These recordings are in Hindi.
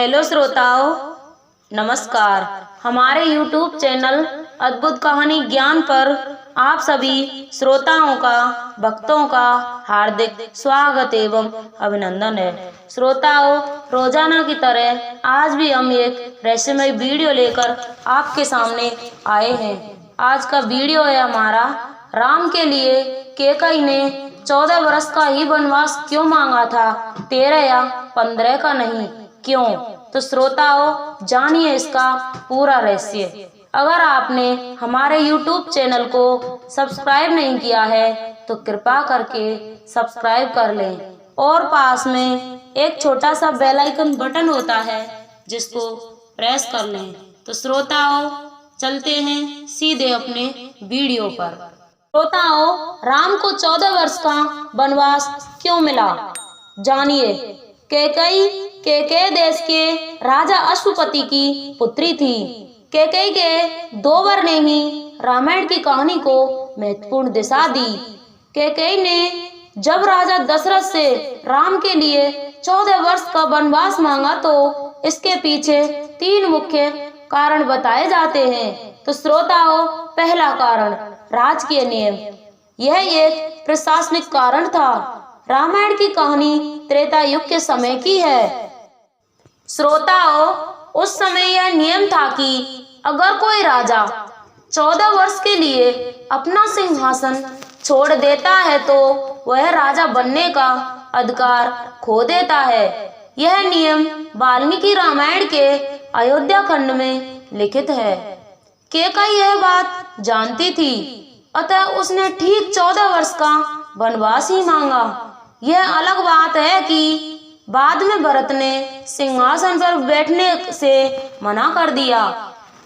हेलो श्रोताओं, नमस्कार। हमारे YouTube चैनल अद्भुत कहानी ज्ञान पर आप सभी श्रोताओं का, भक्तों का हार्दिक स्वागत एवं अभिनंदन है। श्रोताओं, रोजाना की तरह आज भी हम एक रहस्यमय वीडियो लेकर आपके सामने आए हैं। आज का वीडियो है हमारा, राम के लिए कैकेयी ने 14 वर्ष का ही वनवास क्यों मांगा था, 13 या 15 का नहीं, क्यों? तो श्रोताओं, जानिए इसका पूरा रहस्य। अगर आपने हमारे YouTube चैनल को सब्सक्राइब नहीं किया है तो कृपा करके सब्सक्राइब कर लें और पास में एक छोटा सा बेल आइकन बटन होता है जिसको प्रेस कर लें। तो श्रोताओं, चलते हैं सीधे अपने वीडियो पर। श्रोताओं, राम को 14 वर्ष का वनवास क्यों मिला, जानिए। कैकेयी देश के राजा अश्वपति की पुत्री थी। कैकेयी के 2 वर ने ही रामायण की कहानी को महत्वपूर्ण दिशा दी। कैकेयी ने जब राजा दशरथ से राम के लिए 14 वर्ष का वनवास मांगा तो इसके पीछे 3 मुख्य कारण बताए जाते हैं। तो श्रोताओं, पहला कारण राजकीय नियम। यह एक प्रशासनिक कारण था। रामायण की कहानी त्रेता युग के समय की है। श्रोताओं, उस समय यह नियम था कि अगर कोई राजा 14 वर्ष के लिए अपना सिंहासन छोड़ देता है तो वह राजा बनने का अधिकार खो देता है। यह नियम वाल्मीकि रामायण के अयोध्या खंड में लिखित है। कैकेयी यह बात जानती थी, अतः उसने ठीक 14 वर्ष का वनवास ही मांगा। यह अलग बात है कि बाद में भरत ने सिंहासन पर बैठने से मना कर दिया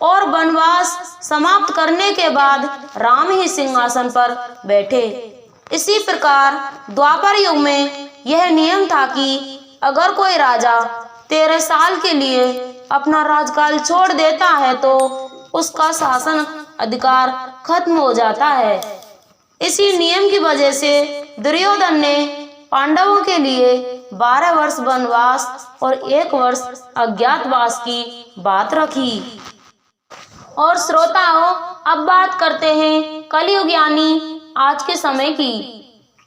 और वनवास समाप्त करने के बाद राम ही सिंहासन पर बैठे। इसी प्रकार द्वापर युग में यह नियम था कि अगर कोई राजा 13 साल के लिए अपना राजकाल छोड़ देता है तो उसका शासन अधिकार खत्म हो जाता है। इसी नियम की वजह से दुर्योधन ने पांडवों के लिए 12 वर्ष वनवास और 1 वर्ष अज्ञातवास की बात रखी। और श्रोताओं, अब बात करते हैं कलयुग यानी आज के समय की।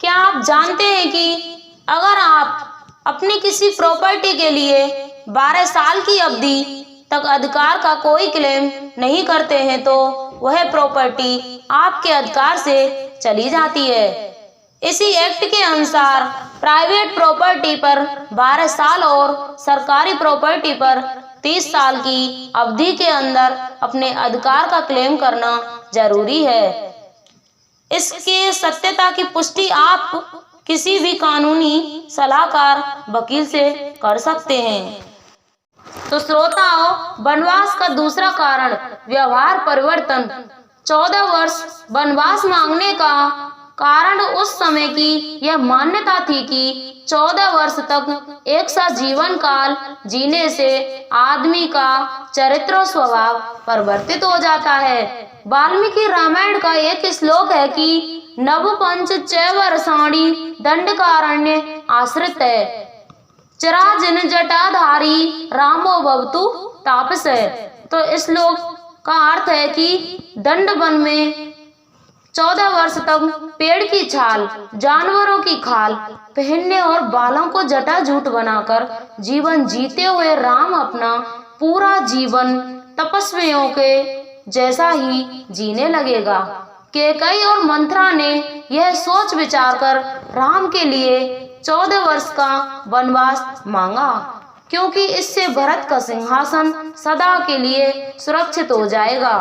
क्या आप जानते हैं कि अगर आप अपनी किसी प्रॉपर्टी के लिए 12 साल की अवधि तक अधिकार का कोई क्लेम नहीं करते हैं तो वह प्रॉपर्टी आपके अधिकार से चली जाती है। इसी एक्ट के अनुसार प्राइवेट प्रॉपर्टी पर 12 साल और सरकारी प्रॉपर्टी पर 30 साल की अवधि के अंदर अपने अधिकार का क्लेम करना जरूरी है। इसके सत्यता की पुष्टि आप किसी भी कानूनी सलाहकार वकील से कर सकते हैं। तो श्रोताओं, वनवास का दूसरा कारण व्यवहार परिवर्तन। 14 वर्ष वनवास मांगने का कारण उस समय की यह मान्यता थी कि 14 वर्ष तक एक सा जीवन काल जीने से आदमी का चरित्र और स्वभाव परिवर्तित हो जाता है। वाल्मीकि रामायण का एक श्लोक है कि नव पंच चै वर्षाणि दंडकारण्य आश्रित है, चिराजिन जटाधारी रामो भवतु तापस है। तो इस श्लोक का अर्थ है कि दंड वन में 14 वर्ष तक पेड़ की छाल, जानवरों की खाल पहनने और बालों को जटाजूट बनाकर जीवन जीते हुए राम अपना पूरा जीवन तपस्वियों के जैसा ही जीने लगेगा। कैकेयी और मंथरा ने यह सोच विचार कर राम के लिए 14 वर्ष का वनवास मांगा, क्योंकि इससे भरत का सिंहासन सदा के लिए सुरक्षित हो जाएगा।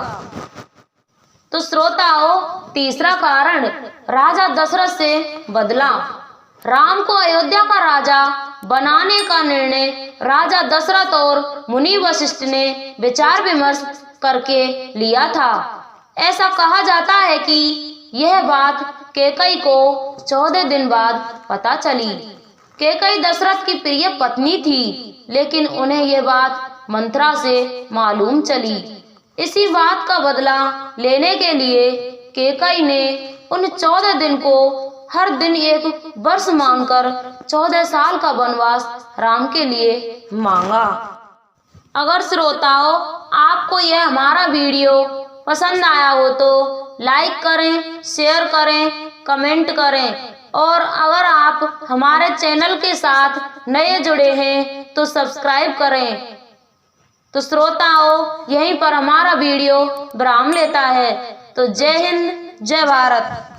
तो श्रोताओं, तीसरा कारण राजा दशरथ से बदला। राम को अयोध्या का राजा बनाने का निर्णय राजा दशरथ और मुनि वशिष्ठ ने विचार विमर्श करके लिया था। ऐसा कहा जाता है कि यह बात कैकेयी को 14 दिन बाद पता चली। कैकेयी दशरथ की प्रिय पत्नी थी, लेकिन उन्हें यह बात मंथरा से मालूम चली। इसी बात का बदला लेने के लिए कैकेयी ने उन 14 दिन को हर दिन 1 वर्ष मानकर 14 साल का वनवास राम के लिए मांगा। अगर श्रोताओं आपको यह हमारा वीडियो पसंद आया हो तो लाइक करें, शेयर करें, कमेंट करें और अगर आप हमारे चैनल के साथ नए जुड़े हैं तो सब्सक्राइब करें। तो श्रोताओं यहीं पर हमारा वीडियो विराम लेता है। तो जय हिंद, जय भारत।